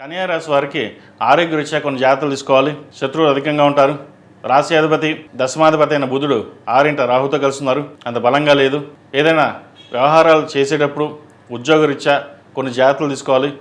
కన్యా రాశి వారికి ఆరోగ్యరీత్యా కొన్ని జాగ్రత్తలు తీసుకోవాలి. శత్రువులు అధికంగా ఉంటారు. రాశి అధిపతి దశమాధిపతి అయిన బుధుడు 6 రాహుతో కలుస్తున్నారు. అంత బలంగా లేదు. ఏదైనా వ్యవహారాలు చేసేటప్పుడు ఉద్యోగరీత్యా కొన్ని జాగ్రత్తలు తీసుకోవాలి.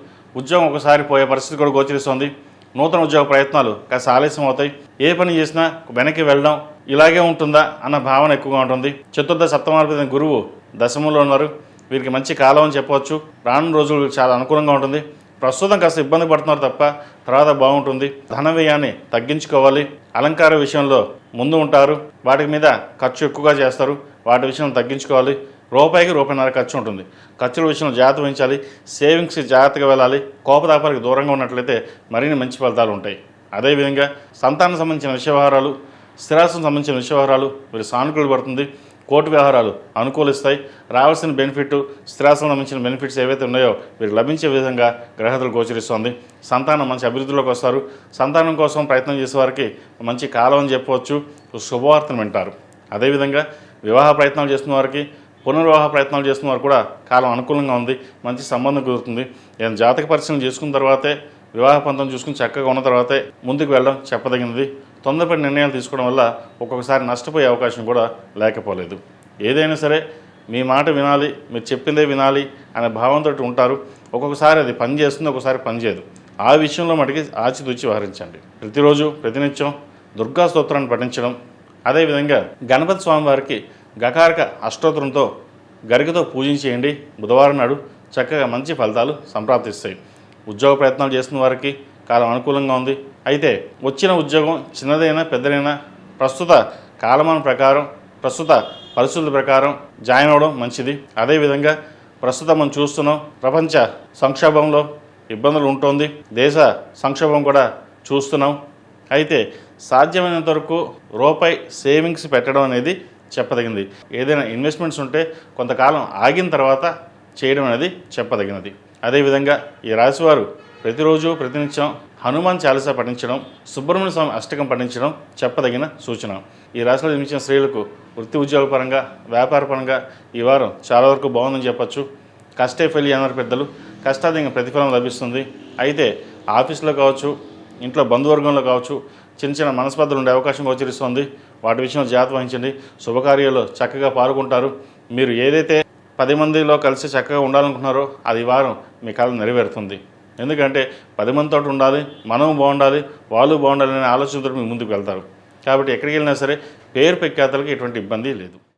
ఉద్యోగం ఒకసారి పోయే పరిస్థితి కూడా గోచరిస్తుంది. నూతన ఉద్యోగ ప్రయత్నాలు కాస్త ఆలస్యం అవుతాయి. ఏ పని చేసినా వెనక్కి వెళ్ళడం ఇలాగే ఉంటుందా అన్న భావన ఎక్కువగా ఉంటుంది. చతుర్థ సప్తమాధిపతి అయిన గురువు దశమంలో ఉన్నారు. వీరికి మంచి కాలం అని చెప్పవచ్చు. రానున్న రోజులు చాలా అనుకూలంగా ఉంటుంది. ప్రస్తుతం కాస్త ఇబ్బంది పడుతున్నారు తప్ప తర్వాత బాగుంటుంది. ధన వ్యయాన్ని తగ్గించుకోవాలి. అలంకార విషయంలో ముందు ఉంటారు. వాటి మీద ఖర్చు ఎక్కువగా చేస్తారు. వాటి విషయం తగ్గించుకోవాలి. రూపాయికి రూపాయిన్నర ఖర్చు ఉంటుంది. ఖర్చుల విషయంలో జాగ్రత్త వహించాలి. సేవింగ్స్ జాగ్రత్తగా వెళ్ళాలి. కోపతాపాలకు దూరంగా ఉన్నట్లయితే మరిన్ని మంచి ఫలితాలు ఉంటాయి. అదేవిధంగా సంతానం సంబంధించిన విషయవహారాలు, స్థిరాస్తులకు సంబంధించిన విషయవహారాలు వీరు సానుకూల పడుతుంది. కోర్టు వ్యవహారాలు అనుకూలిస్తాయి. రావాల్సిన బెనిఫిట్, స్థిరాస్తులకు సంబంధించిన బెనిఫిట్స్ ఏవైతే ఉన్నాయో వీరికి లభించే విధంగా గ్రహతలు గోచరిస్తుంది. సంతానం మంచి అభివృద్ధిలోకి వస్తారు. సంతానం కోసం ప్రయత్నం చేసే వారికి మంచి కాలం అని చెప్పవచ్చు. శుభవార్తను వింటారు. అదేవిధంగా వివాహ ప్రయత్నాలు చేస్తున్న వారికి, పునర్వివాహ ప్రయత్నాలు చేస్తున్న వారు కూడా కాలం అనుకూలంగా ఉంది. మంచి సంబంధం కుదురుతుంది. ఏదైనా జాతక పరిశీలన చేసుకున్న తర్వాతే, వివాహ పంతం చూసుకుని చక్కగా ఉన్న తర్వాతే ముందుకు వెళ్ళడం చెప్పదగినది. తొందరపడి నిర్ణయాలు తీసుకోవడం వల్ల ఒక్కొక్కసారి నష్టపోయే అవకాశం కూడా లేకపోలేదు. ఏదైనా సరే మీ మాట వినాలి, మీరు చెప్పిందే వినాలి అనే భావంతో ఉంటారు. ఒక్కొక్కసారి అది పని చేస్తుంది, ఒక్కొక్కసారి పని చేయదు. ఆ విషయంలో మటుకి ఆచితూచి వ్యవహరించండి. ప్రతిరోజు ప్రతినిత్యం దుర్గా స్తోత్రాన్ని పఠించడం, అదేవిధంగా గణపతి స్వామివారికి గకారక అష్టోత్తరంతో గరికతో పూజించేయండి. బుధవారం నాడు చక్కగా మంచి ఫలితాలు సంప్రాప్తిస్తాయి. ఉద్యోగ ప్రయత్నాలు చేస్తున్న వారికి కాలం అనుకూలంగా ఉంది. అయితే వచ్చిన ఉద్యోగం చిన్నదైనా పెద్దదైనా ప్రస్తుత కాలమాన ప్రకారం, ప్రస్తుత పరిస్థితుల ప్రకారం జాయిన్ అవ్వడం మంచిది. అదేవిధంగా ప్రస్తుతం మనం చూస్తున్నాం, ప్రపంచ సంక్షోభంలో ఇబ్బందులు ఉంటుంది. దేశ సంక్షోభం కూడా చూస్తున్నాం. అయితే సాధ్యమైనంత వరకు రూపాయి సేవింగ్స్ పెట్టడం అనేది చెప్పదగినది. ఏదైనా ఇన్వెస్ట్మెంట్స్ ఉంటే కొంతకాలం ఆగిన తర్వాత చేయడం అనేది చెప్పదగినది. అదేవిధంగా ఈ రాశివారు ప్రతిరోజు ప్రతినిత్యం హనుమాన్ చాలీసా పఠించడం, సుబ్రహ్మణ్య స్వామి అష్టకం పఠించడం చెప్పదగిన సూచన. ఈ రాశిలో జన్మించిన స్త్రీలకు వృత్తి ఉద్యోగ పరంగా, వ్యాపార పరంగా ఈ వారం చాలా వరకు బాగుందని చెప్పచ్చు. కష్టే ఫలి అన్నారు పెద్దలు. కష్టాధిక ప్రతిఫలం లభిస్తుంది. అయితే ఆఫీస్లో కావచ్చు, ఇంట్లో బంధువర్గంలో కావచ్చు, చిన్న చిన్న మనస్పర్ధలు ఉండే అవకాశం గోచరిస్తుంది. వాటి విషయంలో జాగ్రత్త వహించండి. శుభకార్యాల్లో చక్కగా పాల్గొంటారు. మీరు ఏదైతే 10 మందిలో కలిసి చక్కగా ఉండాలనుకుంటున్నారో అది ఈ వారం మీ కళ నెరవేరుతుంది. ఎందుకంటే 10 మందితో ఉండాలి, మనం బాగుండాలి, వాళ్ళు బాగుండాలి అనే ఆలోచనతో మీరు ముందుకు వెళ్తారు. కాబట్టి ఎక్కడికి వెళ్ళినా సరే పేరు ప్రఖ్యాతలకు ఎటువంటి ఇబ్బంది లేదు.